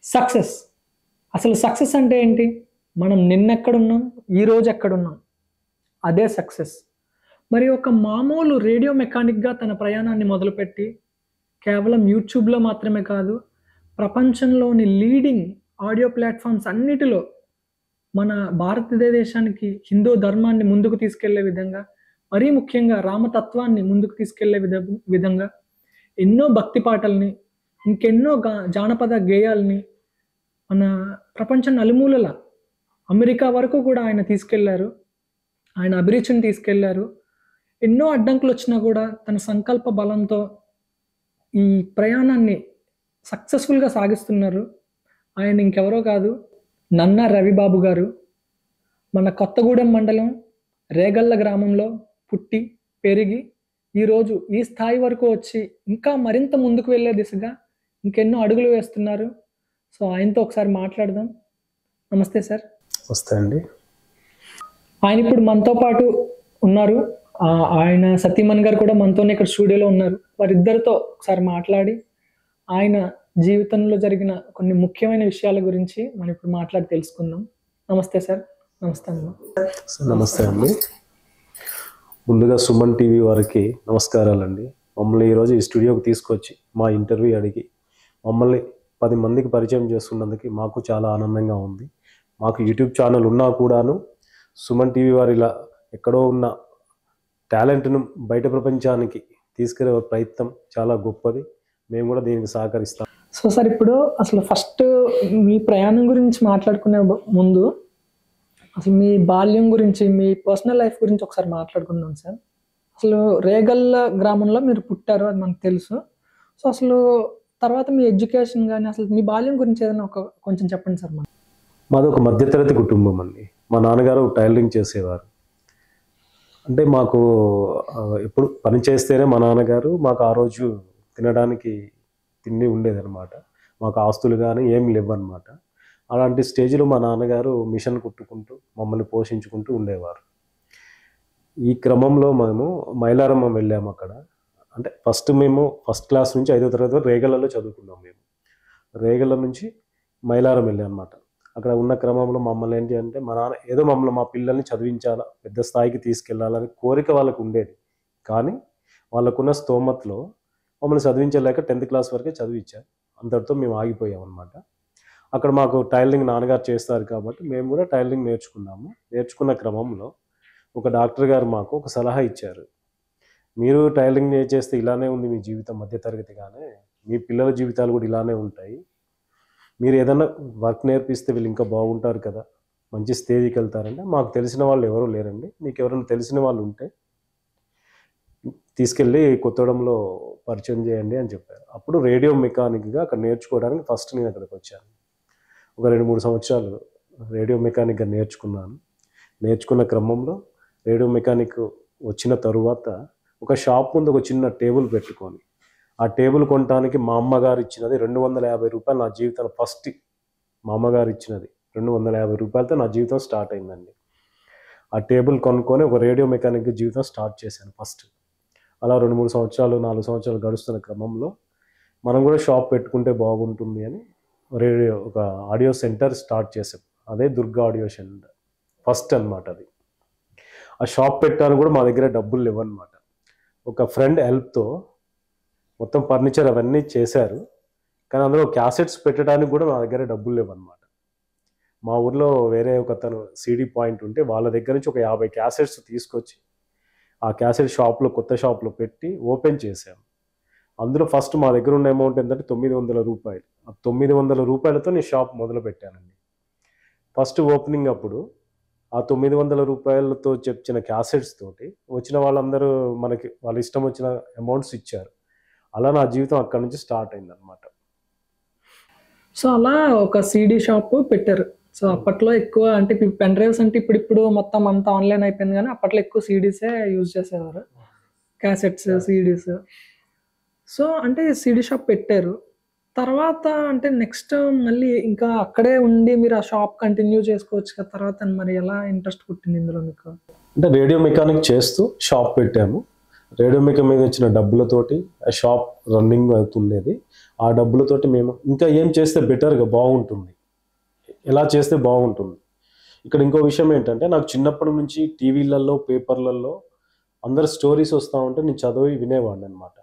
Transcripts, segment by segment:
Success. అసలు success అంటే ఏంటి? మనం నిన్నెక్కడున్నాం, ఈరోజు ఎక్కడున్నాం. అదే సక్సెస్. మరి ఒక మామూలు రేడియో మెకానిక్‌గా తన ప్రయాణాన్ని మొదలుపెట్టి, కేవలం యూట్యూబ్‌లో మాత్రమే కాదు, ప్రపంచంలోని లీడింగ్ ఆడియో ప్లాట్‌ఫార్మ్స్ అన్నిటిలో మన భారతదేశానికి హిందూ ధర్మాన్ని ముందుకు తీసుకెళ్లే విధంగా, మరీ ముఖ్యంగా రామతత్వాన్ని ముందుకు తీసుకెళ్లే విధంగా ఎన్నో భక్తి పాటల్ని, ఇంకెన్నో జానపద గేయాల్ని మన ప్రపంచం నలుమూలల అమెరికా వరకు కూడా ఆయన తీసుకెళ్లారు. ఆయన అభిరుచిని తీసుకెళ్లారు. ఎన్నో అడ్డంకులొచ్చినా గూడా తన సంకల్ప బలంతో ఈ ప్రయాణాన్ని సక్సెస్‌ఫుల్‌గా సాగిస్తున్నారు. ఆయన ఇంకెవరో కాదు, నన్నా రవిబాబు గారు. మన కొత్తగూడెం మండలం రేగళ్ళ గ్రామంలో పుట్టి, పెరిగి ఈరోజు ఈ స్థాయి వరకు వచ్చి, ఇంకా మరింత ముందుకు వెళ్ళే దిశగా ఇంకెన్నో అడుగులు వేస్తున్నారు. సో, ఆయనతో ఒకసారి మాట్లాడదాం. నమస్తే సార్. నమస్తే అండి. ఆయన ఇప్పుడు మనతో పాటు ఉన్నారు. ఆయన సతీమణి గారు కూడా మనతోనే ఇక్కడ స్టూడియోలో ఉన్నారు. వారిద్దరితో ఒకసారి మాట్లాడి, ఆయన జీవితంలో జరిగిన కొన్ని ముఖ్యమైన విషయాల గురించి మనం ఇప్పుడు మాట్లాడి తెలుసుకుందాం. నమస్తే సార్. నమస్తే అమ్మ. నమస్తే అండి. ముందుగా సుమన్ టీవీ వారికి నమస్కారాలండి. మమ్మల్ని ఈరోజు ఈ స్టూడియోకి తీసుకొచ్చి మా ఇంటర్వ్యూ అడిగి మమ్మల్ని 10 మందికి పరిచయం చేస్తున్నందుకు మాకు చాలా ఆనందంగా ఉంది. మాకు యూట్యూబ్ ఛానల్ ఉన్నా కూడాను సుమన్ టీవీ వారి ఇలా ఎక్కడో ఉన్న టాలెంట్ను బయట ప్రపంచానికి తీసుకునే ప్రయత్నం చాలా గొప్పది. మేము కూడా దీనికి సహకరిస్తాం. సో సార్, ఇప్పుడు అసలు ఫస్ట్ మీ ప్రయాణం గురించి మాట్లాడుకునే ముందు అసలు మీ బాల్యం గురించి, మీ పర్సనల్ లైఫ్ గురించి ఒకసారి మాట్లాడుకుందాం సార్. అసలు రేగల్ల గ్రామంలో మీరు పుట్టారు, అది మనకు తెలుసు. సో అసలు తర్వాత మీ ఎడ్యుకేషన్ కానీ, అసలు మీ బాల్యం గురించి ఏదైనా కొంచెం చెప్పండి సార్. మాది ఒక మధ్యతరగతి కుటుంబం అండి. మా నాన్నగారు టైలరింగ్ చేసేవారు. అంటే మాకు ఎప్పుడు పని చేస్తేనే మా నాన్నగారు మాకు ఆ రోజు తినడానికి తిండి ఉండేదన్నమాట. మాకు ఆస్తులు కానీ ఏమి లేవన్నమాట. అలాంటి స్టేజ్లో మా నాన్నగారు మిషన్ కుట్టుకుంటూ మమ్మల్ని పోషించుకుంటూ ఉండేవారు. ఈ క్రమంలో మేము మైలారమ్మ వెళ్ళాము. అక్కడ అంటే మేము ఫస్ట్ క్లాస్ నుంచి 5వ తరగతి వరకు రేగలలో చదువుకున్నాం. మేము రేగల నుంచి మైలారం వెళ్ళాం అన్నమాట. అక్కడ ఉన్న క్రమంలో మమ్మల్ని ఏంటి అంటే, మా నాన్న ఏదో మా పిల్లల్ని చదివించాలా, పెద్ద స్థాయికి తీసుకెళ్లాలని కోరిక వాళ్ళకు ఉండేది. కానీ వాళ్ళకున్న స్తోమతలో మమ్మల్ని చదివించలేక 10th క్లాస్ వరకే చదివించారు. అంతటితో మేము ఆగిపోయాం అన్నమాట. అక్కడ మాకు టైలరింగ్ నాన్నగారు చేస్తారు కాబట్టి మేము కూడా టైలరింగ్ నేర్చుకున్నాము. నేర్చుకున్న క్రమంలో ఒక డాక్టర్ గారు మాకు ఒక సలహా ఇచ్చారు. మీరు టైలరింగ్ చేస్తే ఇలానే ఉంది మీ జీవితం మధ్యతరగతిగానే, మీ పిల్లల జీవితాలు కూడా ఇలానే ఉంటాయి. మీరు ఏదన్నా వర్క్ నేర్పిస్తే వీళ్ళు ఇంకా బాగుంటారు కదా, మంచి స్టేజ్కి వెళ్తారంటే, మాకు తెలిసిన వాళ్ళు ఎవరూ లేరండి, మీకు ఎవరైనా తెలిసిన వాళ్ళు ఉంటే తీసుకెళ్ళి కొత్తగూడెంలో పరిచయం చేయండి అని చెప్పారు. అప్పుడు రేడియో మెకానిక్గా అక్కడ నేర్చుకోవడానికి ఫస్ట్ నేను అక్కడికి వచ్చాను. ఒక 2-3 సంవత్సరాలు రేడియో మెకానిక్గా నేర్చుకున్నాను. నేర్చుకున్న క్రమంలో రేడియో మెకానిక్ వచ్చిన తరువాత ఒక షాప్ ముందు ఒక చిన్న టేబుల్ పెట్టుకొని, ఆ టేబుల్ కొనడానికి మా అమ్మగారు ఇచ్చినది ₹250 నా జీవితంలో ఫస్ట్. మా అమ్మగారు ఇచ్చినది ₹250తో నా జీవితం స్టార్ట్ అయిందండి. ఆ టేబుల్ కొనుక్కొని ఒక రేడియో మెకానిక్ జీవితం స్టార్ట్ చేశాను ఫస్ట్. అలా 2-3 సంవత్సరాలు 4 సంవత్సరాలు గడుస్తున్న క్రమంలో మనం కూడా షాప్ పెట్టుకుంటే బాగుంటుంది అని ఒక ఆడియో సెంటర్ స్టార్ట్ చేసాం. అదే దుర్గా ఆడియో సెంటర్ ఫస్ట్ అన్నమాట. అది ఆ షాప్ పెట్టడానికి కూడా మా దగ్గర డబ్బులు లేవన్నమాట. ఒక ఫ్రెండ్ హెల్ప్తో మొత్తం ఫర్నిచర్ అవన్నీ చేశారు. కానీ అందులో క్యాసెట్స్ పెట్టడానికి కూడా మా దగ్గర డబ్బులు లేవన్నమాట. మా ఊర్లో వేరే ఒక అతను సీడీ పాయింట్ ఉంటే వాళ్ళ దగ్గర నుంచి ఒక 50 క్యాసెట్స్ తీసుకొచ్చి ఆ క్యాసెట్ షాప్లో, కొత్త షాప్లో పెట్టి ఓపెన్ చేశాము. అందులో ఫస్ట్ మా దగ్గర ఉన్న అమౌంట్ ఏంటంటే ₹900. ఆ ₹900తో నేను షాప్ మొదలు పెట్టానండి. ఫస్ట్ ఓపెనింగ్ అప్పుడు ఆ ₹900తో చెప్పిన క్యాసెట్స్ తోటి వచ్చిన వాళ్ళందరూ మనకి వాళ్ళ ఇష్టం వచ్చిన అమౌంట్స్ ఇచ్చారు. అలా నా జీవితం అక్కడి నుంచి స్టార్ట్ అయిందనమాట. సో అలా ఒక సీడీ షాప్ పెట్టారు. సో అప్పట్లో ఎక్కువ అంటే పెన్ డ్రైవ్స్ అంటే ఇప్పుడు మొత్తం అంతా ఆన్లైన్ అయిపోయింది, కానీ అప్పట్లో ఎక్కువ సీడీసే యూజ్ చేసేవారు, క్యాసెట్స్, సీడీస్. సో అంటే సీడీ షాప్ పెట్టారు. తర్వాత అంటే నెక్స్ట్ మళ్ళీ ఇంకా అక్కడే ఉండి మీరు ఆ షాప్ కంటిన్యూ చేసుకోవచ్చు కదా తర్వాత, మరి ఎలా ఇంట్రెస్ట్ పుట్టింది ఇందులో మీకు? అంటే రేడియో మెకానిక్ చేస్తూ షాప్ పెట్టాము. రేడియో మేకర్ మీద వచ్చిన డబ్బులతోటి ఆ షాప్ రన్నింగ్ అవుతుండేది. ఆ డబ్బులతోటి మేము ఇంకా ఏం చేస్తే బెటర్గా బాగుంటుంది, ఎలా చేస్తే బాగుంటుంది. ఇక్కడ ఇంకో విషయం ఏంటంటే, నాకు చిన్నప్పటి నుంచి టీవీలలో పేపర్లలో అందరు స్టోరీస్ వస్తూ ఉంటే నేను చదివి వినేవాడిని అనమాట.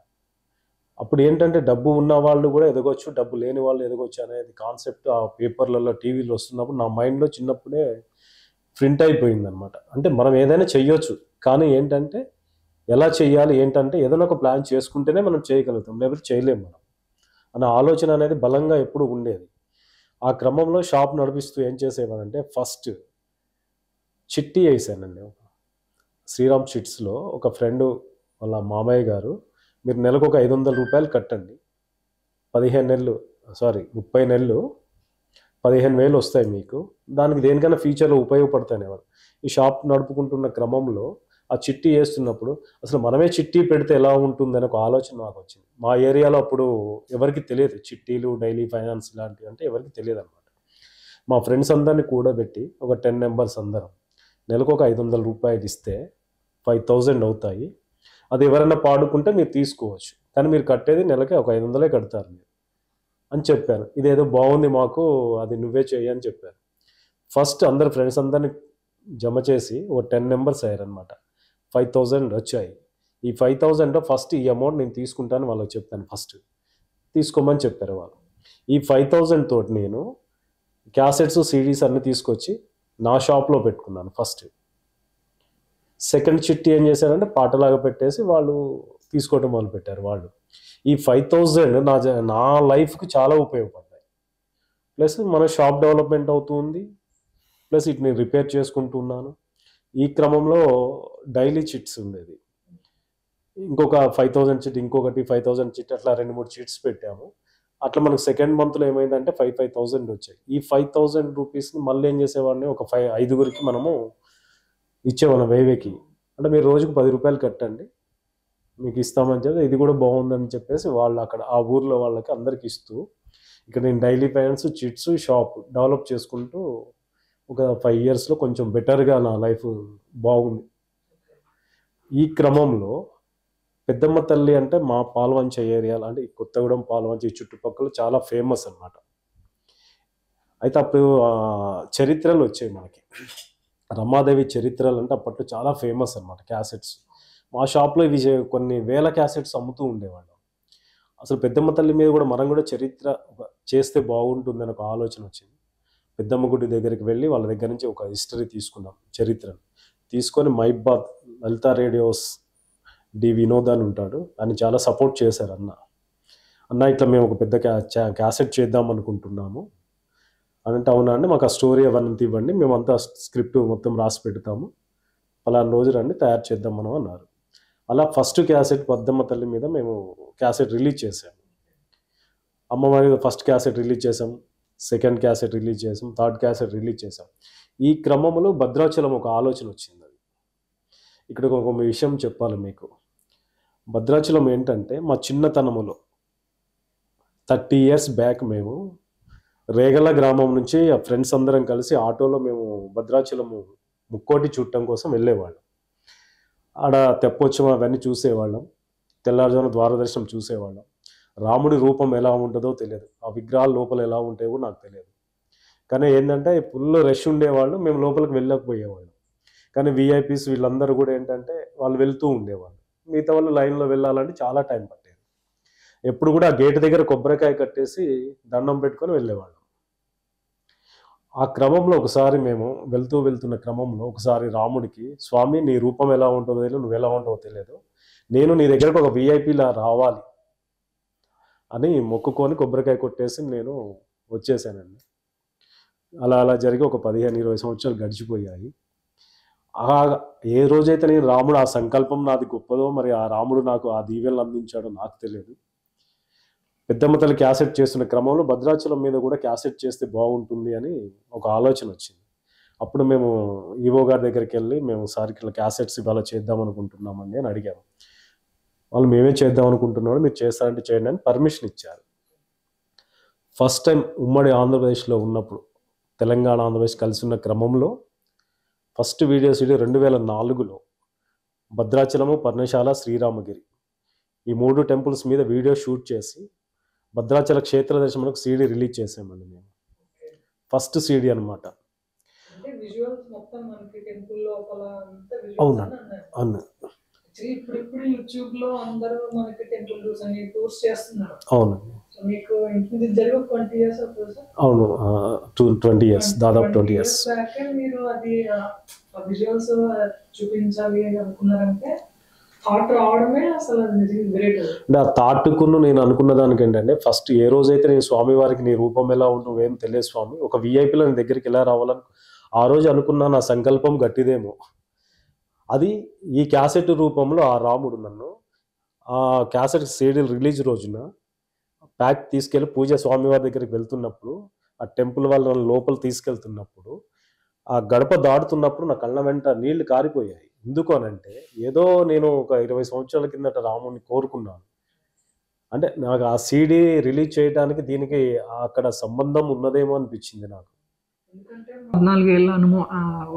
అప్పుడు ఏంటంటే డబ్బు ఉన్న వాళ్ళు కూడా ఎదగొచ్చు, డబ్బు లేని వాళ్ళు ఎదగొచ్చు అనేది కాన్సెప్ట్ ఆ పేపర్లలో టీవీలో వస్తున్నప్పుడు నా మైండ్లో చిన్నప్పుడే ప్రింట్ అయిపోయిందనమాట. అంటే మనం ఏదైనా చెయ్యొచ్చు, కానీ ఏంటంటే ఎలా చెయ్యాలి ఏంటంటే ఏదైనా ఒక ప్లాన్ చేసుకుంటేనే మనం చేయగలుగుతాం, లేకపోతే చేయలేము మనం అన్న ఆలోచన అనేది బలంగా ఎప్పుడు ఉండేది. ఆ క్రమంలో షాప్ నడిపిస్తూ ఏం చేసేవానంటే ఫస్ట్ చిట్టి వేసానండి. శ్రీరామ్ చిట్స్లో ఒక ఫ్రెండ్ వాళ్ళ మామయ్య గారు, మీరు నెలకు ఒక 500 రూపాయలు కట్టండి, 15 నెలలు 30 నెలలు 15,000 వస్తాయి మీకు, దానికి దేనికైనా ఫ్యూచర్లో ఉపయోగపడతాయనేవారు. ఈ షాప్ నడుపుకుంటున్న క్రమంలో ఆ చిట్టి వేస్తున్నప్పుడు అసలు మనమే చిట్టి పెడితే ఎలా ఉంటుందని ఒక ఆలోచన నాకు వచ్చింది. మా ఏరియాలో అప్పుడు ఎవరికి తెలియదు చిట్టీలు, డైలీ ఫైనాన్స్ ఇలాంటివి అంటే ఎవరికి తెలియదు అనమాట. మా ఫ్రెండ్స్ అందరినీ కూడబెట్టి ఒక 10 మెంబర్స్ అందరం నెలకు ఒక 500 రూపాయలు ఇస్తే 5,000 అవుతాయి. అది ఎవరైనా పాడుకుంటే మీరు తీసుకోవచ్చు, కానీ మీరు కట్టేది నెలకి ఒక 500 కడతారు మీరు అని చెప్పాను. ఇదేదో బాగుంది మాకు, అది నువ్వే చెయ్యి అని చెప్పాను. ఫస్ట్ అందరు ఫ్రెండ్స్ అందరినీ జమ చేసి ఒక 10 మెంబర్స్ అయ్యారనమాట. 5,000 వచ్చాయి. ఈ 5,000లో ఫస్ట్ ఈ అమౌంట్ నేను తీసుకుంటాను వాళ్ళకి చెప్పాను. ఫస్ట్ తీసుకోమని చెప్పారు వాళ్ళు. ఈ 5,000 తోటి నేను క్యాసెట్స్, సీడీస్ అన్నీ తీసుకొచ్చి నా షాప్లో పెట్టుకున్నాను ఫస్ట్. సెకండ్ చిట్టి ఏం చేశారంటే పాటలాగా పెట్టేసి వాళ్ళు తీసుకోవటం మొదలుపెట్టారు వాళ్ళు. ఈ 5,000 నా లైఫ్కి చాలా ఉపయోగపడ్డాయి. ప్లస్ మన షాప్ డెవలప్మెంట్ అవుతుంది, ప్లస్ వీటిని రిపేర్ చేసుకుంటున్నాను. ఈ క్రమంలో డైలీ చిట్స్ ఉండేది, ఇంకొక 5,000 చిట్, ఇంకొకటి 5,000 చిట్, అట్లా 2-3 చిట్స్ పెట్టాము. అట్లా మనకు సెకండ్ మంత్లో ఏమైందంటే 5,000 వచ్చాయి. ఈ 5,000 రూపీస్ని మళ్ళీ ఏం చేసేవాడిని, ఒక 5గురికి మనము ఇచ్చేవాళ్ళం వేవేకి. అంటే మీరు రోజుకు 10 రూపాయలు కట్టండి మీకు ఇస్తామని చెప్పి, ఇది కూడా బాగుందని చెప్పేసి వాళ్ళు అక్కడ ఆ ఊర్లో వాళ్ళకి అందరికి ఇస్తూ, ఇక్కడ నేను daily finance, chits, shop develop చేసుకుంటూ ఒక 5 ఇయర్స్లో కొంచెం బెటర్గా నా లైఫ్ బాగుంది. ఈ క్రమంలో పెద్దమ్మ తల్లి అంటే మా పాల్వంచ ఏరియా, అంటే ఈ కొత్తగూడెం, పాల్వంచ ఈ చుట్టుపక్కల చాలా ఫేమస్ అనమాట. అయితే అప్పుడు చరిత్రలు వచ్చాయి మనకి, రమాదేవి చరిత్రలు అంటే అప్పట్లో చాలా ఫేమస్ అనమాట క్యాసెట్స్. మా షాప్లో ఇవి కొన్ని వేల క్యాసెట్స్ అమ్ముతూ ఉండేవాళ్ళం. అసలు పెద్దమ్మ తల్లి మీద కూడా మనం కూడా చరిత్ర చేస్తే బాగుంటుందని ఒక ఆలోచన వచ్చింది. పెద్దమ్మ గుడి దగ్గరికి వెళ్ళి వాళ్ళ దగ్గర నుంచి ఒక హిస్టరీ తీసుకున్నాం, చరిత్రను తీసుకొని మైబాద్ లలితా రేడియోస్ డి వినోద్ అని ఉంటాడు, ఆయన చాలా సపోర్ట్ చేశారు. అన్న ఇట్లా మేము ఒక పెద్ద క్యాసెట్ చేద్దాం అనుకుంటున్నాము అంటే, అవునా అండి, మాకు ఆ స్టోరీ అవన్నీ ఇవ్వండి, మేమంతా స్క్రిప్ట్ మొత్తం రాసి పెడతాము, పలానా రోజు రండి తయారు చేద్దాం మనం అన్నారు. అలా ఫస్ట్ క్యాసెట్ పెద్దమ్మ తల్లి మీద మేము క్యాసెట్ రిలీజ్ చేసాము. అమ్మవారి ఫస్ట్ క్యాసెట్ రిలీజ్ చేసాం, సెకండ్ క్యాసెట్ రిలీజ్ చేసాం, థర్డ్ క్యాసెట్ రిలీజ్ చేసాం. ఈ క్రమంలో భద్రాచలం ఒక ఆలోచన వచ్చింది. అది ఇక్కడ ఒక విషయం చెప్పాలి మీకు. భద్రాచలం ఏంటంటే మా చిన్నతనములో 30 ఇయర్స్ బ్యాక్ మేము రేగల గ్రామం నుంచి ఆ ఫ్రెండ్స్ అందరం కలిసి ఆటోలో మేము భద్రాచలము ముక్కోటి చూడటం కోసం వెళ్ళేవాళ్ళం. ఆడ తెప్పోత్సవం అవన్నీ చూసేవాళ్ళం, తెల్లారుజామున ద్వారదర్శనం చూసేవాళ్ళం. రాముడి రూపం ఎలా ఉంటుందో తెలియదు, ఆ విగ్రహాల లోపల ఎలా ఉంటాయో నాకు తెలియదు. కానీ ఏంటంటే ఫుల్ రష్ ఉండేవాళ్ళు, మేము లోపలికి వెళ్ళకపోయేవాళ్ళం. కానీ విఐపీస్ వీళ్ళందరూ కూడా ఏంటంటే వాళ్ళు వెళ్తూ ఉండేవాళ్ళు, మిగతా వాళ్ళు లైన్లో వెళ్ళాలంటే చాలా టైం పట్టేది. ఎప్పుడు కూడా ఆ గేట్ దగ్గర కొబ్బరికాయ కట్టేసి దండం పెట్టుకొని వెళ్ళేవాళ్ళం. ఆ క్రమంలో ఒకసారి మేము వెళ్తున్న క్రమంలో ఒకసారి రాముడికి, స్వామి నీ రూపం ఎలా ఉంటుందో తెలియదు, నువ్వు ఎలా ఉంటావో తెలియదు, నేను నీ దగ్గరకు ఒక విఐపీలా రావాలి అని మొక్కుకొని కొబ్బరికాయ కొట్టేసి నేను వచ్చేసానండి. అలా జరిగి ఒక 15-20 సంవత్సరాలు గడిచిపోయాయి. ఏ రోజైతే నేను రాముడు ఆ సంకల్పం నాది గొప్పదో, మరి ఆ రాముడు నాకు ఆ దీవెనలు అందించాడో నాకు తెలియదు. పెద్దమ్మ తల్లి క్యాసెట్ చేస్తున్న క్రమంలో భద్రాచలం మీద కూడా క్యాసెట్ చేస్తే బాగుంటుంది అని ఒక ఆలోచన వచ్చింది. అప్పుడు మేము ఈవో గారి దగ్గరికి వెళ్ళి, మేము సార్కి ఇట్లా క్యాసెట్స్ ఇవాళ చేద్దాం అనుకుంటున్నామండి అని అడిగాము. వాళ్ళు మేమే చేద్దాం అనుకుంటున్నాడు, మీరు చేస్తారంటే చేయండి అని పర్మిషన్ ఇచ్చారు. ఫస్ట్ టైం ఉమ్మడి ఆంధ్రప్రదేశ్లో ఉన్నప్పుడు, తెలంగాణ ఆంధ్రప్రదేశ్ కలిసి ఉన్న క్రమంలో ఫస్ట్ వీడియో 2004లో భద్రాచలము, పర్ణశాల, శ్రీరామగిరి ఈ 3 టెంపుల్స్ మీద వీడియో షూట్ చేసి భద్రాచల క్షేత్ర దర్శనకు సీడీ రిలీజ్ చేసామండి మేము. ఫస్ట్ సీడీ అనమాట. అవును అవును ఇప్పుడు యూట్యూబ్ లో అందరూ మనకి టెంపుల్ టూర్స్ అని టూర్స్ చేస్తున్నారు. అవును మీకు ఇంటి జరిగి 20 years అవుతుంది సార్. అవును 20 years, దాదాపు 20 years. మీరు అది విజువల్స్ చూపించాలి అనుకున్నారంటే థాట్ రావడమే అసలు గ్రేట్. నా థాట్కును నేను అనుకున్న దానికి ఏంటంటే ఫస్ట్ ఏ రోజైతే నేను స్వామివారికి నీ రూపం ఎలా ఉంటుంది ఏం తెలియదు స్వామి, ఒక విఐపిలో నీ దగ్గరికి ఎలా రావాలని ఆ రోజు అనుకున్న నా సంకల్పం గట్టిదేమో. అది ఈ క్యాసెట్ రూపంలో ఆ రాముడు నన్ను ఆ క్యాసెట్ సీడీలు రిలీజ్ రోజున ప్యాక్ తీసుకెళ్ళి పూజ స్వామివారి దగ్గరికి వెళ్తున్నప్పుడు ఆ టెంపుల్ వాళ్ళు నన్ను లోపల తీసుకెళ్తున్నప్పుడు ఆ గడప దాటుతున్నప్పుడు నా కళ్ళ వెంట నీళ్లు కారిపోయాయి. ఎందుకు అనంటే ఏదో నేను ఒక 20 సంవత్సరాల కిందట రాముడిని కోరుకున్నాను. అంటే నాకు ఆ సీడీ రిలీజ్ చేయడానికి దీనికి అక్కడ సంబంధం ఉన్నదేమో అనిపించింది నాకు. 14 ఏళ్ళ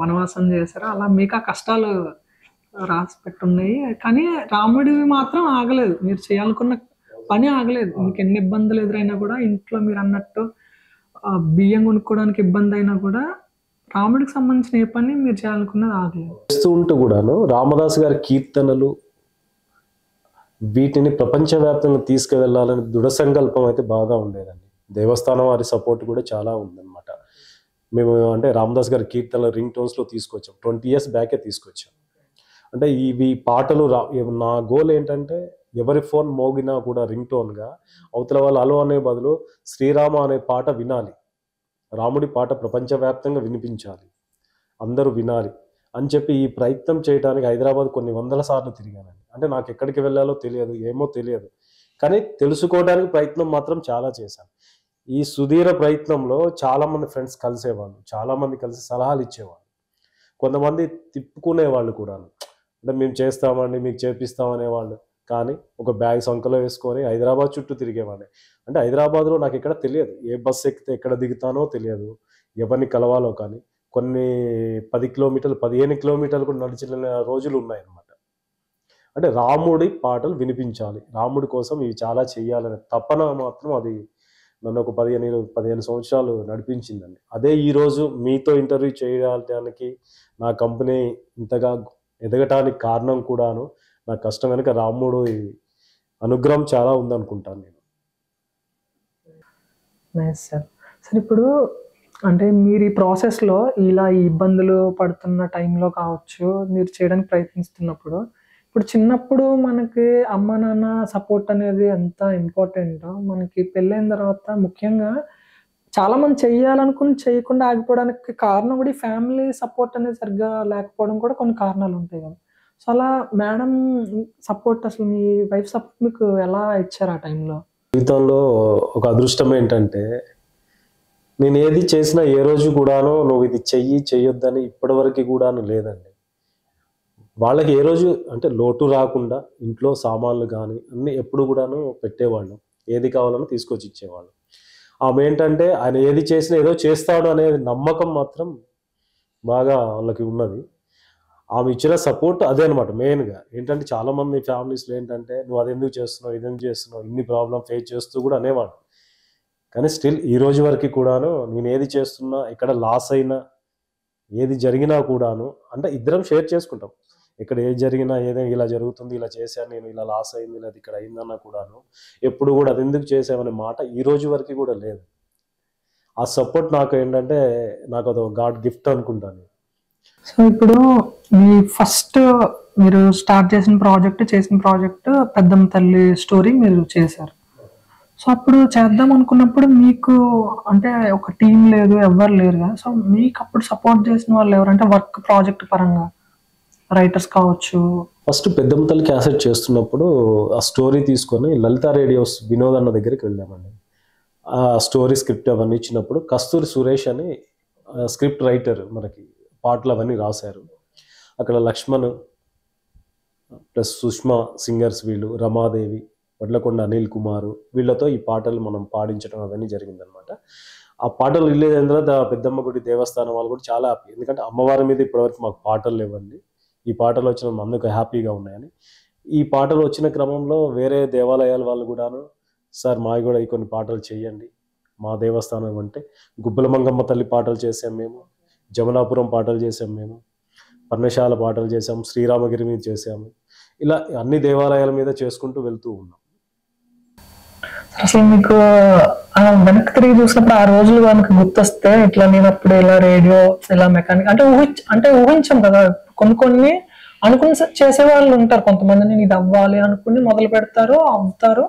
వనవాసం చేశారు, అలా మీకు ఆ కష్టాలు రాసి పెట్టున్నాయి. కానీ రాముడివి మాత్రం ఆగలేదు, మీరు చేయాలనుకున్న పని ఆగలేదు. మీకు ఎన్ని ఇబ్బందులు ఎదురైనా కూడా, ఇంట్లో మీరు అన్నట్టు బియ్యం కొనుక్కోవడానికి ఇబ్బంది అయినా కూడా రాముడికి సంబంధించిన ఏ పని మీరు చేయాలనుకున్నది ఆగలేదు. చేస్తూ ఉంటూ కూడాను రామదాస్ గారి కీర్తనలు వీటిని ప్రపంచవ్యాప్తంగా తీసుకువెళ్ళాలని దృఢ సంకల్పం అయితే బాగా ఉండేదండి. దేవస్థానం వారి సపోర్ట్ కూడా చాలా ఉందన్నమాట. మేము అంటే రామదాస్ గారి కీర్తనలు రింగ్ టోన్స్లో తీసుకొచ్చాం. 20 years బ్యాకే తీసుకొచ్చాం. అంటే ఇవి పాటలు నా గోల్ ఏంటంటే ఎవరి ఫోన్ మోగినా కూడా రింగ్ టోన్గా అవతల వాళ్ళు అలో అనే బదులు శ్రీరామ అనే పాట వినాలి, రాముడి పాట ప్రపంచవ్యాప్తంగా వినిపించాలి, అందరూ వినాలి అని చెప్పి ఈ ప్రయత్నం చేయడానికి హైదరాబాద్ కొన్ని వందల సార్లు తిరిగానండి. అంటే నాకు ఎక్కడికి వెళ్ళాలో తెలియదు, ఏమో తెలియదు, కానీ తెలుసుకోవడానికి ప్రయత్నం మాత్రం చాలా చేశాను. ఈ సుదీర్ఘ ప్రయత్నంలో చాలామంది ఫ్రెండ్స్ కలిసేవాళ్ళు, చాలామంది కలిసి సలహాలు ఇచ్చేవాళ్ళు, కొంతమంది తిప్పుకునేవాళ్ళు కూడా. అంటే మేము చేస్తామండి, మీకు చేపిస్తామనేవాళ్ళు. కానీ ఒక బ్యాగ్ సంఖలో వేసుకొని హైదరాబాద్ చుట్టూ తిరిగేవాడిని. అంటే హైదరాబాద్లో నాకు ఎక్కడ తెలియదు, ఏ బస్సు ఎక్కితే ఎక్కడ దిగుతానో తెలియదు, ఎవరిని కలవాలో. కానీ కొన్ని 10 కిలోమీటర్లు 15 కిలోమీటర్లు కూడా నడిచిన రోజులు ఉన్నాయన్నమాట. అంటే రాముడి పాటలు వినిపించాలి, రాముడి కోసం ఇవి చాలా చెయ్యాలనే తపన మాత్రం అది నన్ను ఒక 15 సంవత్సరాలు నడిపించిందండి. అదే ఈరోజు మీతో ఇంటర్వ్యూ చేయడానికి నా కంపెనీ ఇంతగా ఎదగటానికి కారణం కూడాను నా కష్టం వెనుక రాముడు అనుగ్రహం చాలా ఉందనుకుంటాను నేను. Nice sir. సార్ ఇప్పుడు అంటే మీరు ఈ ప్రాసెస్లో ఇలా ఈ ఇబ్బందులు పడుతున్న టైంలో కావచ్చు, మీరు చేయడానికి ప్రయత్నిస్తున్నప్పుడు, ఇప్పుడు చిన్నప్పుడు మనకి అమ్మ నాన్న సపోర్ట్ అనేది ఎంత ఇంపార్టెంటో, మనకి పెళ్ళైన తర్వాత ముఖ్యంగా చాలామంది చెయ్యాలనుకుని చేయకుండా ఆగిపోవడానికి కారణం కూడా ఈ ఫ్యామిలీ సపోర్ట్ అనేది సరిగ్గా లేకపోవడం కూడా కొన్ని కారణాలు ఉంటాయి కదా. సో అలా మేడం సపోర్ట్, అసలు మీ వైఫ్ సపోర్ట్ మీకు ఎలా ఇచ్చారు ఆ టైంలో? జీవితంలో ఒక అదృష్టం ఏంటంటే నేను ఏది చేసినా ఏ రోజు కూడాను నువ్వు ఇది చెయ్యొద్దని ఇప్పటివరకు కూడాను లేదండి. వాళ్ళకి ఏ రోజు అంటే లోటు రాకుండా ఇంట్లో సామాన్లు కానీ అన్నీ ఎప్పుడు కూడాను పెట్టేవాళ్ళు, ఏది కావాలనో తీసుకొచ్చి ఇచ్చేవాళ్ళు. ఆమె ఏంటంటే ఆయన ఏది చేసినా ఏదో చేస్తాడు అనే నమ్మకం మాత్రం బాగా వాళ్ళకి ఉన్నది. ఆమె ఇచ్చిన సపోర్ట్ అదే అనమాట మెయిన్గా. ఏంటంటే చాలామంది ఫ్యామిలీస్లో ఏంటంటే నువ్వు అది ఎందుకు చేస్తున్నావు, ఇది ఎందుకు చేస్తున్నావు, ఇన్ని ప్రాబ్లం ఫేస్ చేస్తూ కూడా అనేవాడు. కానీ స్టిల్ ఈ రోజు వరకు కూడాను నేను ఏది చేస్తున్నా, ఎక్కడ లాస్ అయినా, ఏది జరిగినా కూడాను అంటే ఇద్దరం షేర్ చేసుకుంటాం. ఇక్కడ ఏది జరిగినా, ఏదైనా ఇలా జరుగుతుంది, ఇలా చేశాను నేను, ఇలా లాస్ అయింది, ఇలా ఇక్కడ అయిందన్నా కూడాను ఎప్పుడు కూడా అది ఎందుకు చేసామనే మాట ఈ రోజు వరకు కూడా లేదు. ఆ సపోర్ట్ నాకు ఏంటంటే నాకు అది గాడ్ గిఫ్ట్ అనుకుంటాను. సో ఇప్పుడు మీ ఫస్ట్ మీరు స్టార్ట్ చేసిన ప్రాజెక్ట్ పెద్దమ్మ తల్లి స్టోరీ మీరు చేశారు. సో అప్పుడు చేద్దాం అనుకున్నప్పుడు మీకు అంటే ఒక టీం లేదు, ఎవరు లేరు కదా. సో మీకు అప్పుడు సపోర్ట్ చేసిన వాళ్ళు ఎవరంటే వర్క్ ప్రాజెక్ట్ పరంగా రైటర్స్ కావచ్చు? ఫస్ట్ పెద్దమ్మ తల్లి క్యాసెట్ చేస్తున్నప్పుడు ఆ స్టోరీ తీసుకొని లలిత రేడియోస్ వినోద్ అన్న దగ్గరికి వెళ్ళామండి. ఆ స్టోరీ స్క్రిప్ట్ అవన్నీ ఇచ్చినప్పుడు కస్తూరి సురేష్ అని స్క్రిప్ట్ రైటర్ మనకి పాటలు అవన్నీ రాశారు. అక్కడ లక్ష్మణ్ ప్లస్ సుష్మా సింగర్స్, వీళ్ళు రమాదేవి, వడ్లకొండ అనిల్ కుమార్, వీళ్ళతో ఈ పాటలు మనం పాడించడం అవన్నీ జరిగిందనమాట. ఆ పాటలు రిలీజ్ అయిన తర్వాత పెద్దమ్మ గుడి దేవస్థానం వాళ్ళు కూడా చాలా హ్యాపీ. ఎందుకంటే అమ్మవారి మీద ఇప్పటివరకు మాకు పాటలు లేవండి, ఈ పాటలు వచ్చిన అందుకు హ్యాపీగా ఉన్నాయని. ఈ పాటలు వచ్చిన క్రమంలో వేరే దేవాలయాల వాళ్ళు కూడాను, సార్ మావి కూడా ఈ కొన్ని పాటలు చేయండి మా దేవస్థానం అంటే, గుబ్బల మంగమ్మ తల్లి పాటలు చేసాం మేము, జమలాపురం పాటలు చేసాం మేము, పర్ణశాల పాటలు చేసాం, శ్రీరామగిరి మీద చేసాము. ఇలా అన్ని దేవాలయాల మీద చేసుకుంటూ వెళ్తూ ఉన్నాం. అసలు మీకు వెనక్కి తిరిగి చూసినప్పుడు ఆ రోజులు మనకు గుర్తొస్తే ఇట్లా నేను అప్పుడు ఇలా రేడియో ఇలా మెకానిక్ అంటే ఊహించాం కదా, కొన్ని అనుకుని చేసే వాళ్ళు ఉంటారు కొంతమంది. నేను ఇది అవ్వాలి అనుకుని మొదలు పెడతారు, అవుతారు,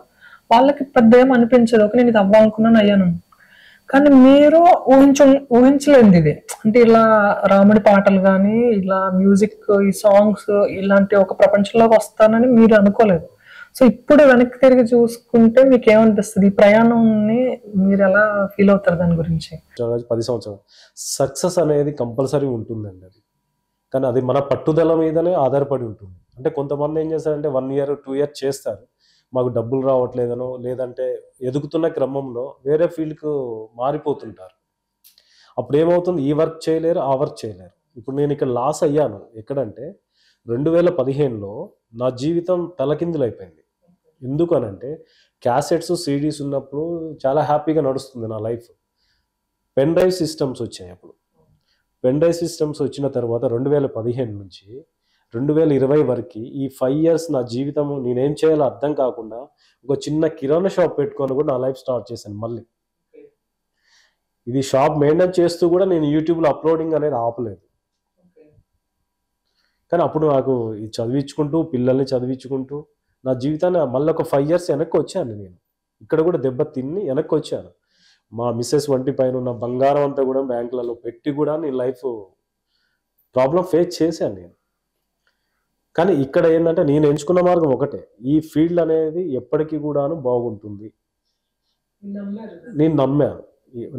వాళ్ళకి పెద్ద ఏం అనిపించదు, ఓకే నేను ఇది అవ్వాలనుకున్నాను అయ్యాను. కానీ మీరు ఊహించలేదు ఇది, అంటే ఇలా రాముడి పాటలు కానీ ఇలా మ్యూజిక్ ఈ సాంగ్స్ ఇలాంటి ఒక ప్రపంచంలోకి వస్తానని మీరు అనుకోలేదు. సో ఇప్పుడు వెనక్కి తిరిగి చూసుకుంటే మీకు ఏమనిపిస్తుంది, ఈ ప్రయాణంని మీరు ఎలా ఫీల్ అవుతారు దాని గురించి? 10 సంవత్సరాలు సక్సెస్ అనేది కంపల్సరీ ఉంటుందండి అది, కానీ అది మన పట్టుదల మీదనే ఆధారపడి ఉంటుంది. అంటే కొంతమంది ఏం చేస్తారంటే 1 year 2 years చేస్తారు, మాకు డబ్బులు రావట్లేదనో లేదంటే ఎదుగుతున్న క్రమంలో వేరే ఫీల్డ్కు మారిపోతుంటారు. అప్పుడు ఏమవుతుంది, ఈ వర్క్ చేయలేరు, ఆ వర్క్ చేయలేరు. ఇప్పుడు నేను ఇక్కడ లాస్ అయ్యాను ఎక్కడంటే 2015లో నా జీవితం తలకిందులు అయిపోయింది. ఎందుకనంటే క్యాసెట్స్ సిడీస్ ఉన్నప్పుడు చాలా హ్యాపీగా నడుస్తుంది నా లైఫ్. పెన్ డ్రైవ్ సిస్టమ్స్ వచ్చాయి. అప్పుడు పెన్ డ్రైవ్ సిస్టమ్స్ వచ్చిన తర్వాత 2015 నుంచి 2020 వరకు ఈ 5 years నా జీవితం నేనేం చేయాలో అర్థం కాకుండా ఒక చిన్న కిరాణా షాప్ పెట్టుకొని కూడా నా లైఫ్ స్టార్ట్ చేశాను. మళ్ళీ ఇది షాప్ మెయింటైన్ చేస్తూ కూడా నేను యూట్యూబ్లో అప్లోడింగ్ అనేది ఆపలేదు. కానీ అప్పుడు నాకు ఇది చదివించుకుంటూ పిల్లల్ని చదివించుకుంటూ నా జీవితాన్ని మళ్ళీ ఒక 5 years వెనక్కి వచ్చాను. నేను ఇక్కడ కూడా దెబ్బ తిని వెనక్కి వచ్చాను. మా మిస్సెస్ వంటి పైన ఉన్న బంగారం అంతా కూడా బ్యాంకులలో పెట్టి కూడా నేను లైఫ్ ప్రాబ్లం ఫేస్ చేశాను నేను. కానీ ఇక్కడ ఏంటంటే నేను ఎంచుకున్న మార్గం ఒకటే, ఈ ఫీల్డ్ అనేది ఎప్పటికీ కూడాను బాగుంటుంది నేను నమ్మాను.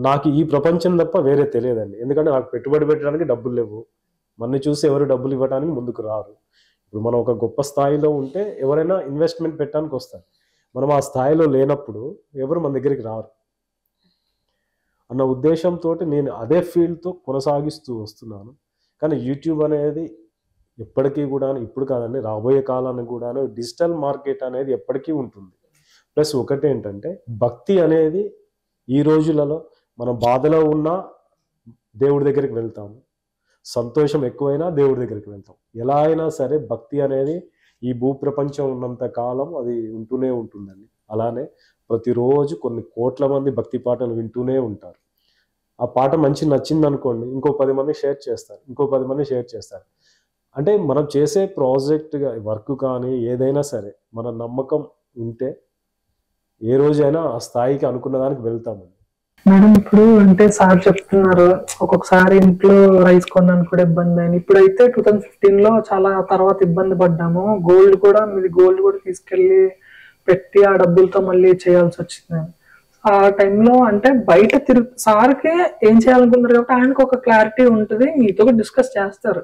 నాకు ఈ ప్రపంచం తప్ప వేరే తెలియదండి. ఎందుకంటే నాకు పెట్టుబడి పెట్టడానికి డబ్బులు లేవు, మనని చూసి ఎవరు డబ్బులు ఇవ్వడానికి ముందుకు రారు. ఇప్పుడు మనం ఒక గొప్ప స్థాయిలో ఉంటే ఎవరైనా ఇన్వెస్ట్మెంట్ పెట్టడానికి వస్తారు, మనం ఆ స్థాయిలో లేనప్పుడు ఎవరు మన దగ్గరికి రారు అన్న ఉద్దేశంతో నేను అదే ఫీల్డ్తో కొనసాగిస్తూ వస్తున్నాను. కానీ యూట్యూబ్ అనేది ఎప్పటికీ కూడా, ఇప్పుడు కాదండి రాబోయే కాలానికి కూడాను డిజిటల్ మార్కెట్ అనేది ఎప్పటికీ ఉంటుంది. ప్లస్ ఒకటి ఏంటంటే భక్తి అనేది ఈ రోజులలో మనం బాధలో ఉన్నా దేవుడి దగ్గరికి వెళ్తాము, సంతోషం ఎక్కువైనా దేవుడి దగ్గరికి వెళ్తాం. ఎలా అయినా సరే భక్తి అనేది ఈ భూప్రపంచం ఉన్నంత కాలం అది ఉంటూనే ఉంటుందండి. అలానే ప్రతిరోజు కొన్ని కోట్ల మంది భక్తి పాటలు వింటూనే ఉంటారు. ఆ పాట మంచి నచ్చింది అనుకోండి, ఇంకో 10 మంది షేర్ చేస్తారు, ఇంకో 10 మంది షేర్ చేస్తారు. అంటే మనం చేసే ప్రాజెక్ట్గా వర్క్ కానీ ఏదైనా సరే మన నమ్మకం ఉంటే ఏ రోజైనా ఆ స్థాయికి అనుకున్న దానికి వెళ్తామండి. మేడం ఇప్పుడు అంటే సార్ చెప్తున్నారు ఒక్కొక్కసారి ఇంట్లో రైస్ కొన్నాను కూడా ఇబ్బంది అని. ఇప్పుడైతే 2015లో చాలా తర్వాత ఇబ్బంది పడ్డాము. గోల్డ్ కూడా తీసుకెళ్ళి పెట్టి ఆ డబ్బులతో మళ్ళీ చేయాల్సి వచ్చింది. ఆ టైంలో అంటే బయట సార్కే ఏం చేయాలనుకున్నారు కాబట్టి ఆయనకు ఒక క్లారిటీ ఉంటుంది, మీతో డిస్కస్ చేస్తారు.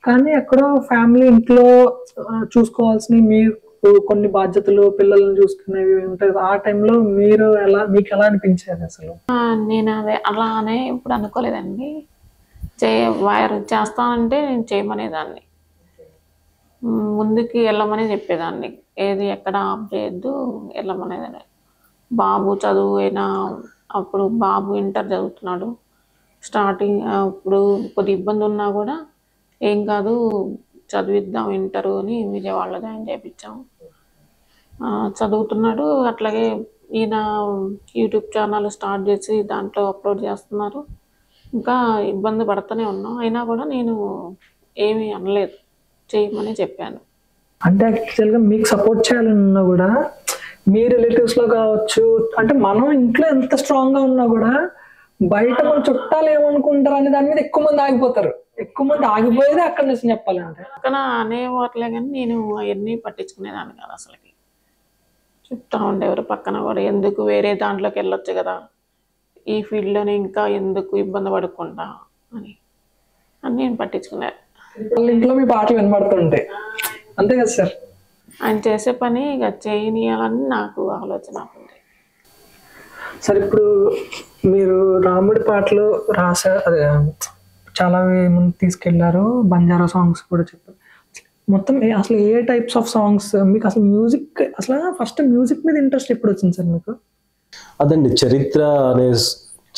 కానీ ఎక్కడో ఫ్యామిలీ ఇంట్లో చూసుకోవాల్సినవి, మీరు కొన్ని బాధ్యతలు పిల్లల్ని చూసుకునేవి ఉంటాయి. ఆ టైంలో మీకు ఎలా అనిపించేది అసలు? నేను అలానే ఇప్పుడు అనుకోలేదండి. వారు చేస్తానంటే నేను చేయమనేదాన్ని, ముందుకి వెళ్ళమని చెప్పేదాన్ని, ఏది ఎక్కడ ఆఫ్ చేయొద్దు వెళ్ళమనేదాన్ని. బాబు చదువు అయినా అప్పుడు బాబు ఇంటర్ చదువుతున్నాడు, స్టార్టింగ్ అప్పుడు కొద్ది ఇబ్బంది ఉన్నా కూడా ఏం కాదు చదివిద్దాం ఇంటరు అని విజయవాడలో జాయిన్ చేయించాము. చదువుతున్నాడు. అట్లాగే ఈయన యూట్యూబ్ ఛానల్ స్టార్ట్ చేసి దాంట్లో అప్లోడ్ చేస్తున్నారు. ఇంకా ఇబ్బంది పడుతూనే ఉన్నాం, అయినా కూడా నేను ఏమీ అనలేదు, చేయమని చెప్పాను. అంటే యాక్చువల్గా మీకు సపోర్ట్ చేయాలన్నా కూడా మీ రిలేటివ్స్లో కావచ్చు, అంటే మనం ఇంట్లో ఎంత స్ట్రాంగ్గా ఉన్నా కూడా బయట మన చుట్టాలు ఏమనుకుంటారు అనే దాని మీద ఎక్కువ మంది ఆగిపోతారు. ఎక్కువ మంది ఆగిపోయేది అక్కడ నుంచి చెప్పాలంటే. పక్కన అనేవారులే కానీ నేను అవన్నీ పట్టించుకునేదాన్ని కాదు అసలుకి. చెప్తా ఉండేవారు పక్కన కూడా, ఎందుకు వేరే దాంట్లోకి వెళ్ళొచ్చు కదా, ఈ ఫీల్డ్లోనే ఇంకా ఎందుకు ఇబ్బంది పడుకుంటా అని నేను పట్టించుకున్నాను. వాళ్ళ ఇంట్లో మీ పాటలు వినబడుతుంటాయి అంతే కదా సార్? ఆయన చేసే పని ఇక చేయనియాలని నాకు ఆలోచన ఉంది. సార్ ఇప్పుడు మీరు రాముడి పాటలు చాలా ముందు తీసుకెళ్లారు, బంజారా సాంగ్స్ కూడా చెప్పారు. మొత్తం అసలు ఏ టైప్స్ ఆఫ్ సాంగ్స్ మీకు అసలు మ్యూజిక్ అసలు ఫస్ట్ మ్యూజిక్ మీద ఇంట్రెస్ట్ ఎప్పుడు వచ్చింది సార్ మీకు? అదండి చరిత్ర అనే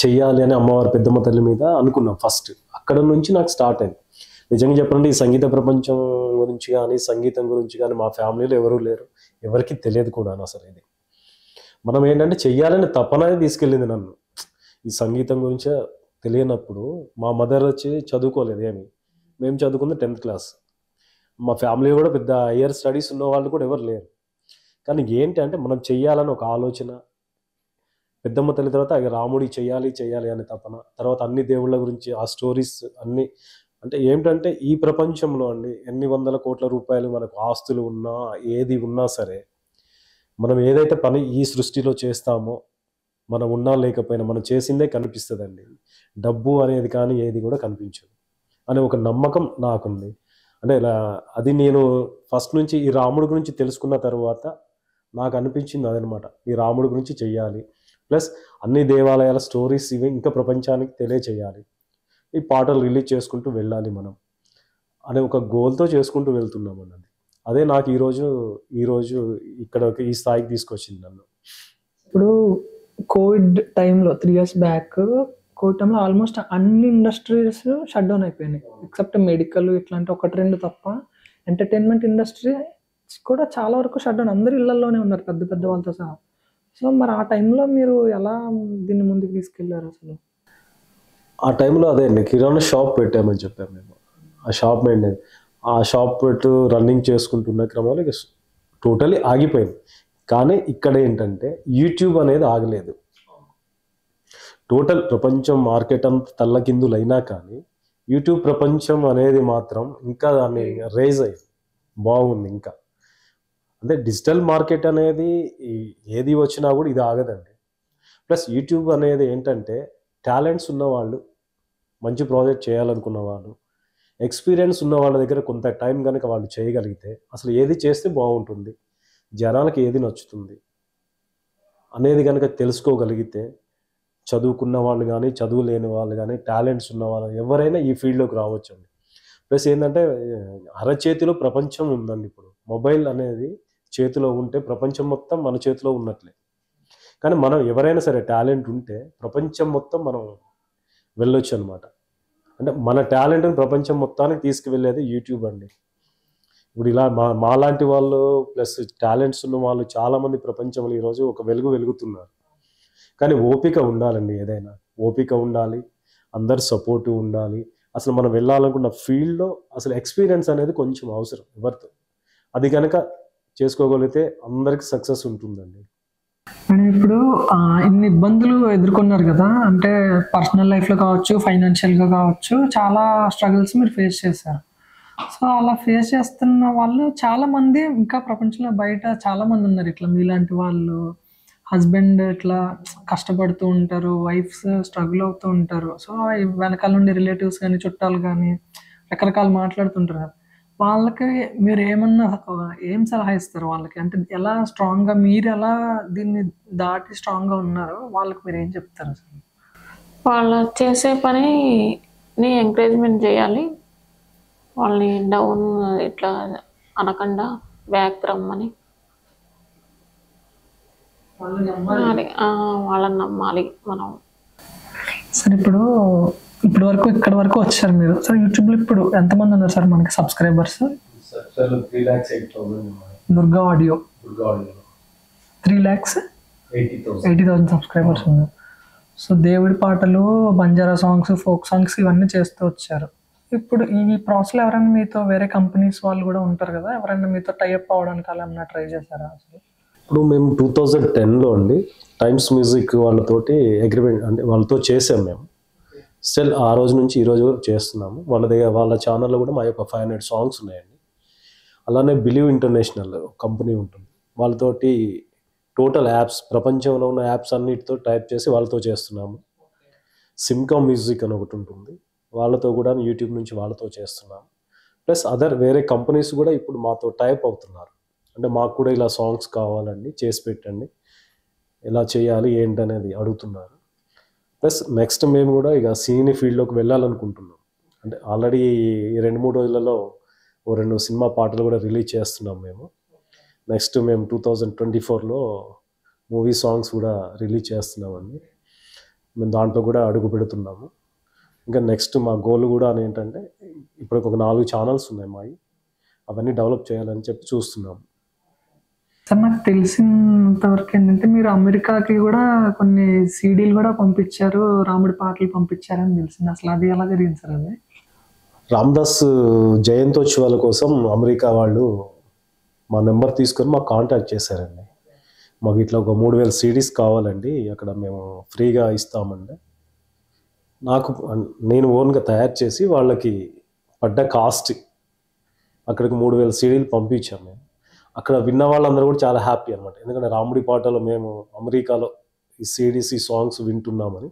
చెయ్యాలి అని అమ్మవారి పెద్దమ్మ తల్లి మీద అనుకున్నాం ఫస్ట్. అక్కడ నుంచి నాకు స్టార్ట్ అయింది. నిజంగా చెప్పండి, ఈ సంగీత ప్రపంచం గురించి కానీ సంగీతం గురించి కానీ మా ఫ్యామిలీలో ఎవరూ లేరు, ఎవరికి తెలియదు కూడా అసలు. ఇది మనం ఏంటంటే చెయ్యాలని తపనే తీసుకెళ్ళింది నన్ను. ఈ సంగీతం గురించే తెలియనప్పుడు మా మదర్ వచ్చి చదువుకోలేదు ఏమి, మేము చదువుకుంది 10th క్లాస్. మా ఫ్యామిలీ కూడా పెద్ద హయ్యర్ స్టడీస్ ఉన్న వాళ్ళు కూడా ఎవరు లేరు. కానీ ఏంటి అంటే మనం చెయ్యాలని ఒక ఆలోచన, పెద్దమ్మ తల్లి తర్వాత రాముడి చెయ్యాలి చెయ్యాలి అనే తపన, తర్వాత అన్ని దేవుళ్ళ గురించి ఆ స్టోరీస్ అన్నీ. అంటే ఏమిటంటే ఈ ప్రపంచంలో అండి ఎన్ని వందల కోట్ల రూపాయలు మనకు ఆస్తులు ఉన్నా ఏది ఉన్నా సరే, మనం ఏదైతే పని ఈ సృష్టిలో చేస్తామో మనం ఉన్నా లేకపోయినా మనం చేసిందే కనిపిస్తుందండి. డబ్బు అనేది కానీ ఏది కూడా కనిపించదు అనే ఒక నమ్మకం నాకుంది. అంటే ఇలా అది నేను ఫస్ట్ నుంచి ఈ రాముడి గురించి తెలుసుకున్న తర్వాత నాకు అనిపించింది అదనమాట, ఈ రాముడి గురించి చెయ్యాలి, ప్లస్ అన్ని దేవాలయాల స్టోరీస్ ఇవి ఇంకా ప్రపంచానికి తెలియచేయాలి, ఈ పాటలు రిలీజ్ చేసుకుంటూ వెళ్ళాలి మనం అనే ఒక గోల్తో చేసుకుంటూ వెళ్తున్నాం అన్నది. అదే నాకు ఈరోజు ఇక్కడ ఈ స్థాయికి తీసుకొచ్చింది నన్ను. ఇప్పుడు కోవిడ్ టైంలో 3 years బ్యాక్ కోవిడ్ టైంలో ఆల్మోస్ట్ అన్ని ఇండస్ట్రీస్ షట్ డౌన్ అయిపోయినాయి, ఎక్సెప్ట్ మెడికల్ ఇట్లాంటి 1-2 తప్ప. ఎంటర్టైన్మెంట్ ఇండస్ట్రీ కూడా చాలా వరకు షట్ డౌన్, అందరు ఇళ్లలోనే ఉన్నారు పెద్ద పెద్ద వాళ్ళతో సహా. సో మరి ఆ టైంలో మీరు ఎలా దీన్ని ముందుకు తీసుకెళ్లారు అసలు? ఆ టైంలో అదే అండి కిరాణా షాప్ పెట్టామని చెప్పాము మేము. ఆ షాప్ పెట్టు రన్నింగ్ చేసుకుంటున్న క్రమంలో ఇక టోటలీ ఆగిపోయింది. కానీ ఇక్కడ ఏంటంటే యూట్యూబ్ అనేది ఆగలేదు. టోటల్ ప్రపంచం మార్కెట్ అంతా తల్లకిందులైనా కానీ యూట్యూబ్ ప్రపంచం అనేది మాత్రం ఇంకా దాన్ని రేజ్ అయ్యింది, బాగుంది. ఇంకా అంటే డిజిటల్ మార్కెట్ అనేది ఏది వచ్చినా కూడా ఇది ఆగదండి. ప్లస్ యూట్యూబ్ అనేది ఏంటంటే టాలెంట్స్ ఉన్నవాళ్ళు, మంచి ప్రాజెక్ట్ చేయాలనుకున్న వాళ్ళు, ఎక్స్పీరియన్స్ ఉన్న వాళ్ళ దగ్గర కొంత టైం కనుక వాళ్ళు చేయగలిగితే అసలు ఏది చేస్తే బాగుంటుంది, జనాలకి ఏది నచ్చుతుంది అనేది కనుక తెలుసుకోగలిగితే చదువుకున్న వాళ్ళు కానీ చదువు లేని వాళ్ళు కానీ టాలెంట్స్ ఉన్న వాళ్ళు ఎవరైనా ఈ ఫీల్డ్లోకి రావచ్చండి. ప్లస్ ఏంటంటే అరచేతిలో ప్రపంచం ఉందండి. ఇప్పుడు మొబైల్ అనేది చేతిలో ఉంటే ప్రపంచం మొత్తం మన చేతిలో ఉన్నట్లే. కానీ మనం ఎవరైనా సరే టాలెంట్ ఉంటే ప్రపంచం మొత్తం మనం వెళ్ళొచ్చు అనమాట. అంటే మన టాలెంట్ని ప్రపంచం మొత్తానికి తీసుకువెళ్ళేది యూట్యూబ్ అండి. ఇప్పుడు ఇలా మాలాంటి వాళ్ళు ప్లస్ టాలెంట్స్ ఉన్న వాళ్ళు చాలామంది ప్రపంచంలో ఈరోజు ఒక వెలుగుతున్నారు. కానీ ఓపిక ఉండాలండి, ఏదైనా ఓపిక ఉండాలి, అందరు సపోర్టివ్ ఉండాలి. అసలు మనం వెళ్ళాలనుకున్న ఫీల్డ్లో అసలు ఎక్స్పీరియన్స్ అనేది కొంచెం అవసరం ఎవరితో. అది కనుక చేసుకోగలిగితే అందరికి సక్సెస్ ఉంటుందండి. అండ్ ఇప్పుడు ఇన్ని ఇబ్బందులు ఎదుర్కొన్నారు కదా, అంటే పర్సనల్ లైఫ్లో కావచ్చు, ఫైనాన్షియల్గా కావచ్చు, చాలా స్ట్రగుల్స్ మీరు ఫేస్ చేశారు. సో అలా ఫేస్ చేస్తున్న వాళ్ళు చాలామంది ఇంకా ప్రపంచంలో బయట చాలామంది ఉన్నారు ఇట్లా మీలాంటి వాళ్ళు. హస్బెండ్ ఇట్లా కష్టపడుతూ ఉంటారు, వైఫ్స్ స్ట్రగుల్ అవుతూ ఉంటారు. సో వెనకాల నుండి రిలేటివ్స్ కానీ చుట్టాలు కానీ రకరకాలు మాట్లాడుతుంటారు. వాళ్ళకి మీరు ఏం సలహా ఇస్తారు వాళ్ళకి? అంటే ఎలా స్ట్రాంగ్గా మీరు ఎలా దీన్ని దాటి స్ట్రాంగ్గా ఉన్నారో వాళ్ళకి మీరు ఏం చెప్తారు అసలు? వాళ్ళ చేసే పనిని ఎంకరేజ్మెంట్ చేయాలి, వాళ్ళని డౌన్ ఇట్లా అనకుండా బ్యాక్ రమ్మని వాళ్ళని నమ్మాలి మనం. సార్ ఇప్పుడు వరకు ఇక్కడ వరకు వచ్చారు మీరు. సార్ యూట్యూబ్లో ఇప్పుడు ఎంతమంది ఉన్నారు సార్ మనకి సబ్స్క్రైబర్స్? దుర్గా ఆడియో 3,80,000 సబ్స్క్రైబర్స్ ఉన్నారు. సో దేవుడి పాటలు, బంజారా సాంగ్స్, ఫోక్ సాంగ్స్ ఇవన్నీ చేస్తూ వచ్చారు. ఇప్పుడు ఈ ప్రాసెస్లో ఎవరైనా మీతో వేరే కంపెనీస్ వాళ్ళు కూడా ఉంటారు కదా, ఎవరైనా మీతో టైఅప్ అవ్వడానికి అలా ఏమన్నా ట్రై చేశారా అసలు? ఇప్పుడు మేము 2010లో అండి టైమ్స్ మ్యూజిక్ వాళ్ళతోటి అగ్రిమెంట్ అంటే వాళ్ళతో చేసాం మేము. స్టిల్ ఆ రోజు నుంచి ఈ రోజు వరకు చేస్తున్నాము. వాళ్ళ ఛానల్లో కూడా మా యొక్క 500 సాంగ్స్ ఉన్నాయండి. అలానే బిలీవ్ ఇంటర్నేషనల్ కంపెనీ ఉంటుంది, వాళ్ళతోటి టోటల్ యాప్స్ ప్రపంచంలో ఉన్న యాప్స్ అన్నిటితో టైప్ చేసి వాళ్ళతో చేస్తున్నాము. సిమ్కా మ్యూజిక్ అని ఒకటి ఉంటుంది, వాళ్ళతో కూడా యూట్యూబ్ నుంచి వాళ్ళతో చేస్తున్నాము. ప్లస్ అదర్ వేరే కంపెనీస్ కూడా ఇప్పుడు మాతో టైప్ అవుతున్నారు. అంటే మాకు కూడా ఇలా సాంగ్స్ కావాలండి, చేసి పెట్టండి, ఎలా చేయాలి ఏంటనేది అడుగుతున్నారు. ప్లస్ నెక్స్ట్ మేము కూడా ఇక సినీ ఫీల్డ్లోకి వెళ్ళాలనుకుంటున్నాం. అంటే ఆల్రెడీ 2-3 రోజులలో ఓ 2 సినిమా పాటలు కూడా రిలీజ్ చేస్తున్నాం మేము. నెక్స్ట్ మేము 2024లో మూవీ సాంగ్స్ కూడా రిలీజ్ చేస్తున్నామండి. మేము దాంట్లో కూడా అడుగు పెడుతున్నాము. ఇంకా నెక్స్ట్ మా గోల్ కూడా ఏంటంటే ఇప్పుడు ఒక 4 ఛానల్స్ ఉన్నాయి మావి, అవన్నీ డెవలప్ చేయాలని చెప్పి చూస్తున్నాము. సార్ నాకు తెలిసినంత వరకు ఏంటంటే మీరు అమెరికాకి కూడా కొన్ని సీడీలు కూడా పంపించారు, రాముడి పాటలు పంపించారని తెలిసింది. అసలు అది ఎలా జరిగింది సార్ అది? రామదాస్ జయంతోత్సవాల కోసం అమెరికా వాళ్ళు మా నెంబర్ తీసుకొని మాకు కాంటాక్ట్ చేశారండి. మాకు ఇట్లా ఒక 3000 CDs కావాలండి, అక్కడ మేము ఫ్రీగా ఇస్తామండి. నేను ఓన్గా తయారు చేసి వాళ్ళకి పడ్డ కాస్ట్ అక్కడికి 3000 CDలు పంపించాము మేము. అక్కడ విన్న వాళ్ళందరూ కూడా చాలా హ్యాపీ అనమాట. ఎందుకంటే రాముడి పాటలు మేము అమెరికాలో ఈ CDs ఈ సాంగ్స్ వింటున్నామని.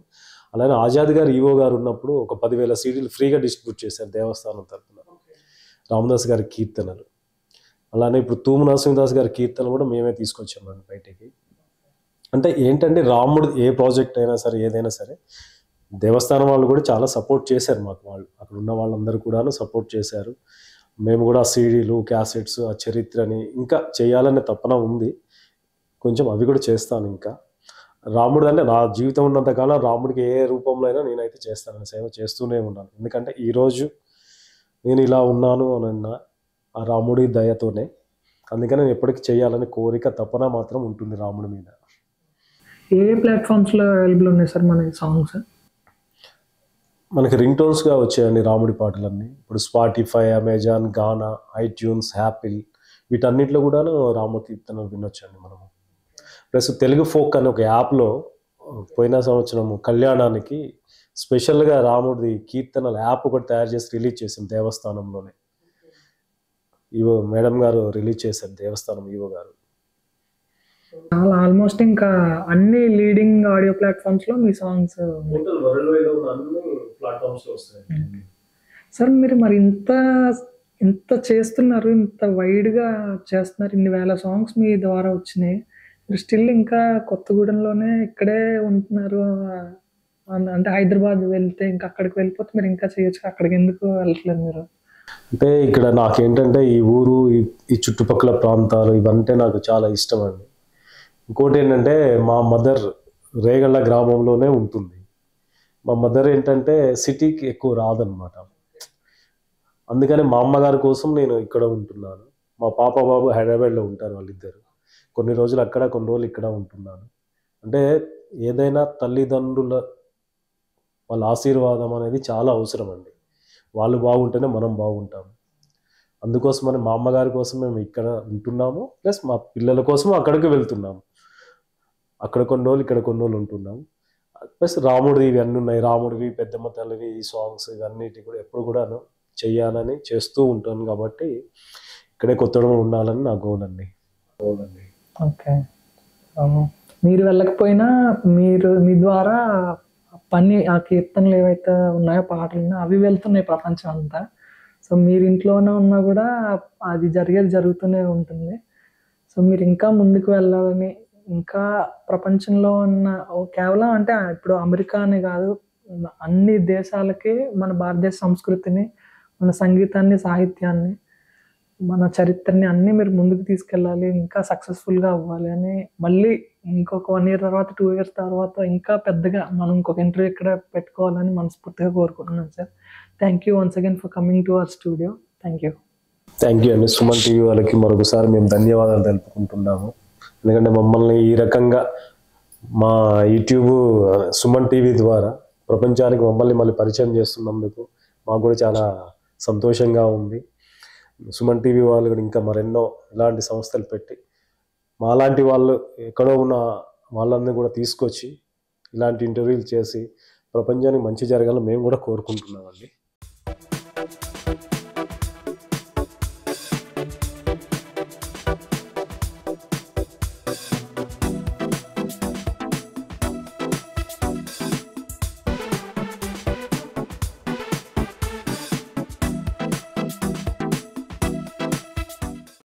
అలానే ఆజాద్ గారు ఈవో గారు ఉన్నప్పుడు ఒక 10,000 CDలు ఫ్రీగా డిస్ట్రిబ్యూట్ చేశారు దేవస్థానం తరఫున, రామదాస్ గారి కీర్తనలు. అలానే ఇప్పుడు తూము నరసింహదాస్ గారి కీర్తనలు కూడా మేమే తీసుకొచ్చామండి బయటికి. అంటే ఏంటంటే రాముడు ఏ ప్రాజెక్ట్ అయినా సరే ఏదైనా సరే దేవస్థానం వాళ్ళు కూడా చాలా సపోర్ట్ చేశారు మాకు. వాళ్ళు అక్కడ ఉన్న వాళ్ళందరూ కూడా సపోర్ట్ చేశారు. మేము కూడా సీడీలు, క్యాసెట్స్, ఆ చరిత్రని ఇంకా చేయాలనే తపన ఉంది. కొంచెం అవి కూడా చేస్తాను. ఇంకా రాముడు అంటే నా జీవితం ఉన్నంతకాలం రాముడికి ఏ రూపంలో అయినా నేనైతే చేస్తాను, సేవ చేస్తూనే ఉన్నాను. ఎందుకంటే ఈరోజు నేను ఇలా ఉన్నాను అన్న ఆ రాముడి దయతోనే. అందుకని నేను ఎప్పటికీ చేయాలని కోరిక, తపన మాత్రం ఉంటుంది రాముడి మీద. ఏ ప్లాట్ఫామ్స్లో అవైలబుల్ ఉన్నాయి సార్ మన సాంగ్స్? మనకి రింగ్ టోన్స్గా వచ్చాయండి రాముడి పాటలన్నీ. ఇప్పుడు స్పాటిఫై, అమెజాన్, గానా, ఐట్యూన్స్, యాపిల్ వీటన్నిటిలో కూడా రామ కీర్తనలు వినొచ్చండి మనము. ప్లస్ తెలుగు ఫోక్ అనే ఒక యాప్లో పోయిన సంవత్సరం కళ్యాణానికి స్పెషల్గా రాముడి కీర్తనల యాప్ ఒకటి తయారు చేసి రిలీజ్ చేసాం దేవస్థానంలోనే. ఈవో మేడం గారు రిలీజ్ చేశారు, దేవస్థానం ఈవో గారు. చాలా ఆల్మోస్ట్ ఇంకా అన్ని లీడింగ్ ఆడియో ప్లాట్ఫామ్స్లో మీ సాంగ్స్ సార్. మీరు మరి ఇంత చేస్తున్నారు, ఇంత వైడ్గా చేస్తున్నారు, ఇన్ని వేల సాంగ్స్ మీ ద్వారా వచ్చినాయి, మీరు స్టిల్ ఇంకా కొత్తగూడెంలోనే ఇక్కడే ఉంటున్నారు. అంటే హైదరాబాద్ వెళ్తే ఇంకా అక్కడికి వెళ్ళిపోతే మీరు ఇంకా చేయొచ్చు, అక్కడికి ఎందుకు వెళ్ళట్లేదు మీరు? అంటే ఇక్కడ నాకేంటంటే ఈ ఊరు, ఈ చుట్టుపక్కల ప్రాంతాలు ఇవంటే నాకు చాలా ఇష్టం అండి. ఇంకోటి ఏంటంటే మా మదర్ రేగళ్ళ గ్రామంలోనే ఉంటుంది. మా మదర్ ఏంటంటే సిటీకి ఎక్కువ రాదనమాట. అందుకని మా అమ్మగారి కోసం నేను ఇక్కడ ఉంటున్నాను. మా పాప బాబు హైదరాబాద్లో ఉంటారు, వాళ్ళిద్దరు. కొన్ని రోజులు అక్కడ, కొన్ని రోజులు ఇక్కడ ఉంటున్నాను. అంటే ఏదైనా తల్లిదండ్రుల వాళ్ళ ఆశీర్వాదం అనేది చాలా అవసరం అండి. వాళ్ళు బాగుంటేనే మనం బాగుంటాము. అందుకోసమని మా అమ్మగారి కోసం మేము ఇక్కడ ఉంటున్నాము, ప్లస్ మా పిల్లల కోసం అక్కడికి వెళ్తున్నాము. అక్కడ కొన్ని రోజులు, ఇక్కడ కొన్ని రోజులు ఉంటున్నాము. ప్లస్ రాముడివి ఇవన్నీ ఉన్నాయి, రాముడివి, పెద్దమ్మ తల్లివి, ఈ సాంగ్స్ ఇవన్నిటి కూడా ఎప్పుడు కూడా చెయ్యాలని చేస్తూ ఉంటాను. కాబట్టి ఇక్కడే కొత్తగా ఉండాలని నా గోల్ అండి. ఓకే, మీరు వెళ్ళకపోయినా మీ ద్వారా ఆ కీర్తనలు ఏవైతే ఉన్నాయో, పాటలు ఉన్నాయో అవి వెళ్తున్నాయి ప్రపంచం అంతా. సో మీరు ఇంట్లోనే ఉన్నా కూడా అది జరుగుతూనే ఉంటుంది. సో మీరు ఇంకా ముందుకు వెళ్ళాలని, ఇంకా ప్రపంచంలో ఉన్న కేవలం అంటే ఇప్పుడు అమెరికా అనే కాదు, అన్ని దేశాలకి మన భారతదేశ సంస్కృతిని, మన సంగీతాన్ని, సాహిత్యాన్ని, మన చరిత్రని అన్నీ మీరు ముందుకు తీసుకెళ్ళాలి, ఇంకా సక్సెస్ఫుల్గా అవ్వాలి అని, మళ్ళీ ఇంకొక 1 year తర్వాత, 2 years తర్వాత ఇంకా పెద్దగా మనం ఇంకొక ఇంటర్వ్యూ ఇక్కడ పెట్టుకోవాలని మనస్ఫూర్తిగా కోరుకుంటున్నాను sir. Thank you once again for coming to our studio. Thank you అండి. సుమన్ టీవీ వాళ్ళకి మరొకసారి మేము ధన్యవాదాలు తెలుపుకుంటున్నాము. ఎందుకంటే మమ్మల్ని ఈ రకంగా మా యూట్యూబ్ సుమన్ టీవీ ద్వారా ప్రపంచానికి మళ్ళీ పరిచయం చేస్తున్నందుకు మాకు కూడా చాలా సంతోషంగా ఉంది. సుమన్ టీవీ వాళ్ళు కూడా ఇంకా మరెన్నో ఇలాంటి సంస్థలు పెట్టి మాలాంటి వాళ్ళు ఎక్కడో ఉన్న వాళ్ళని కూడా తీసుకొచ్చి ఇలాంటి ఇంటర్వ్యూలు చేసి ప్రపంచానికి మంచి జరగాలని మేము కూడా కోరుకుంటున్నామండి.